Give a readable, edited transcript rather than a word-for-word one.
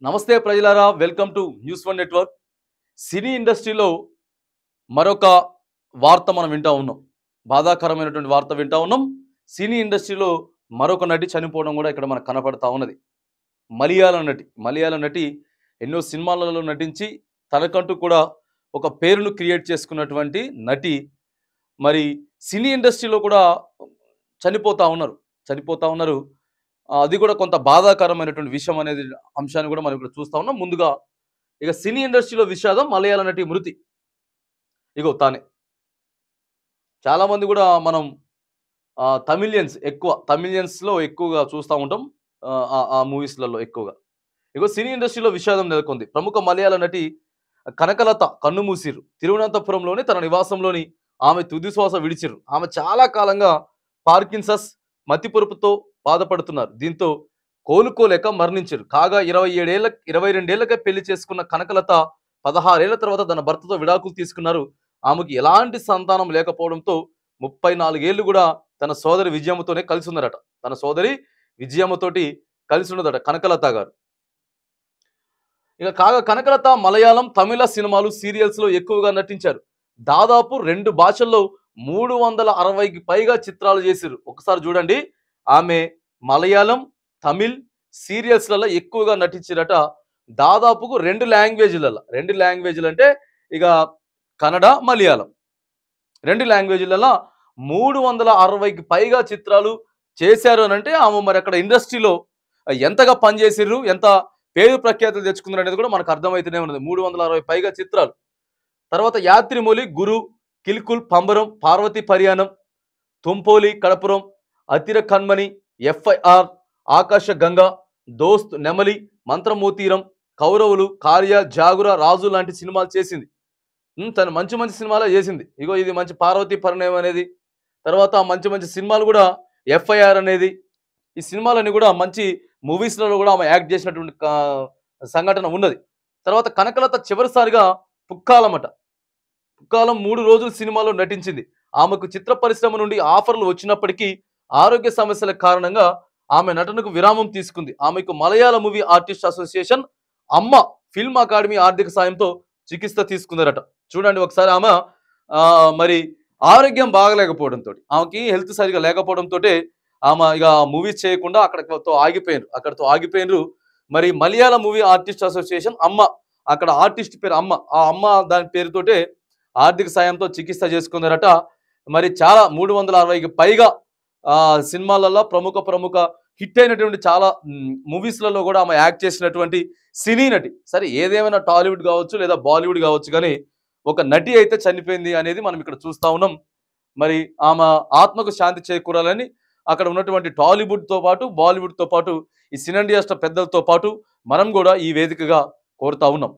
నమస్తే ప్రజలారా, welcome to news one network. Cine ఇండస్ట్రీలో మరొక వార్త మనం వింటా ఉన్నాం. బాధాకరమైనటువంటి వార్త వింటా ఉన్నాం. సినీ ఇండస్ట్రీలో మరొక నటి చనిపోవడం కూడా ఇక్కడ మనకు కనపడతా ఉన్నది. మలయాళం నటి ఎన్నో సినిమాలలో నటించి తనకంటూ కూడా ఒక పేరును క్రియేట్ చేసుకున్నటువంటి నటి మరి సినీ ఇండస్ట్రీలో కూడా చనిపోతా ఉన్నారు. అది కూడా కొంత బాధాకరమైనటువంటి విషయం అనేది అంశాన్ని కూడా మనం ఇక్కడ చూస్తా ఉన్నాం. ముందుగా ఇక సినీ ఇండస్ట్రీలో విషాదం, మలయాళ నటి మృతి. ఇగో తానే. చాలా మంది కూడా మనం తమిళియన్స్లో ఎక్కువగా చూస్తూ ఉంటాం. ఆ మూవీస్లలో ఎక్కువగా. ఇగో సినీ ఇండస్ట్రీలో విషాదం నెలకొంది. ప్రముఖ మలయాళ నటి కనకలత కన్నుమూసిరు. తిరువనంతపురంలోని తన నివాసంలోని ఆమె తుది శ్వాస విడిచిరు. ఆమె చాలా కాలంగా పార్కిన్సన్స్ మతిపొరుపుతో బాధపడుతున్నారు. దీంతో కోలుకోలేక మరణించారు. కాగా 22 ఏళ్లకే పెళ్లి చేసుకున్న కనకలత 16 ఏళ్ల తర్వాత తన భర్తతో విడాకులు తీసుకున్నారు. ఆమెకి ఎలాంటి సంతానం లేకపోవడంతో 34 ఏళ్లు కూడా తన సోదరి విజయమ్మతోనే కలిసి ఉన్నారట. తన సోదరి విజయమ్మతోటి కలిసి ఉన్నదట కనకలత గారు. ఇక కాగా కనకలత మలయాళం, తమిళ సినిమాలు, సీరియల్స్లో ఎక్కువగా నటించారు. దాదాపు 2 భాషల్లో 360కి పైగా చిత్రాలు చేశారు. ఒకసారి చూడండి, ఆమె మలయాళం, తమిళ్ సీరియల్స్లలో ఎక్కువగా నటించారట. దాదాపుకు 2 లాంగ్వేజ్లు అంటే ఇక కన్నడ, మలయాళం 2 లాంగ్వేజ్లలో 360కి పైగా చిత్రాలు చేశారు అని అంటే ఆమె మరి అక్కడ ఇండస్ట్రీలో ఎంతగా పనిచేసిర్రు, ఎంత పేరు ప్రఖ్యాతులు తెచ్చుకున్నారు అనేది కూడా మనకు అర్థమవుతూనే ఉన్నది. 360 పైగా చిత్రాలు. తర్వాత యాత్రిమొలి, గురు, కిల్కుల్, పంబరం, పార్వతి పరియాణం, తుంపోలి, కడపురం, అతిర కన్మణి, ఎఫ్ఐఆర్, ఆకాశ గంగ, దోస్త్, నెమలి, మంత్రమోతీరం, కౌరవులు, కార్య, జాగుర, రాజు లాంటి సినిమాలు చేసింది. తను మంచి సినిమాలే చేసింది. ఇగో ఇది మంచి పార్వతి పరిణయం అనేది, తర్వాత మంచి సినిమాలు కూడా ఎఫ్ఐఆర్ అనేది, ఈ సినిమాలన్నీ కూడా మంచి మూవీస్లలో కూడా ఆమె యాక్ట్ చేసినటువంటి సంఘటన ఉన్నది. తర్వాత కనకలత చివరిసారిగా పుక్కాలం 3 రోజుల సినిమాలో నటించింది. ఆమెకు చిత్ర పరిశ్రమ నుండి ఆఫర్లు వచ్చినప్పటికీ ఆరోగ్య సమస్యల కారణంగా ఆమె నటనకు విరామం తీసుకుంది. ఆమెకు మలయాళ మూవీ ఆర్టిస్ట్ అసోసియేషన్, అమ్మ ఫిల్మ్ అకాడమీ ఆర్థిక సాయంతో చికిత్స తీసుకుందరట. చూడండి ఒకసారి, ఆమె మరి ఆరోగ్యం బాగలేకపోవడంతో, ఆమెకి హెల్త్ సరిగా లేకపోవడంతో ఆమె ఇక మూవీస్ చేయకుండా అక్కడితో ఆగిపోయినరు. మరి మలయాళ మూవీ ఆర్టిస్ట్ అసోసియేషన్, అమ్మ, అక్కడ ఆర్టిస్ట్ పేరు అమ్మ, ఆ అమ్మ దాని పేరుతోటే ఆర్థిక సాయంతో చికిత్స చేసుకున్నారట. మరి చాలా 360కి పైగా సినిమాలలో ప్రముఖ హిట్ అయినటువంటి చాలా మూవీస్లలో కూడా ఆమె యాక్ట్ చేసినటువంటి సినీ నటి. సరే, ఏదేమైనా టాలీవుడ్ కావచ్చు లేదా బాలీవుడ్ కావచ్చు, కానీ ఒక నటి అయితే చనిపోయింది అనేది మనం ఇక్కడ చూస్తా ఉన్నాం. మరి ఆమె ఆత్మకు శాంతి చేకూరాలని అక్కడ ఉన్నటువంటి టాలీవుడ్తో పాటు బాలీవుడ్తో పాటు ఈ సినీ ఇండస్ట్రీ పెద్దలతో పాటు మనం కూడా ఈ వేదికగా కోరుతా ఉన్నాం.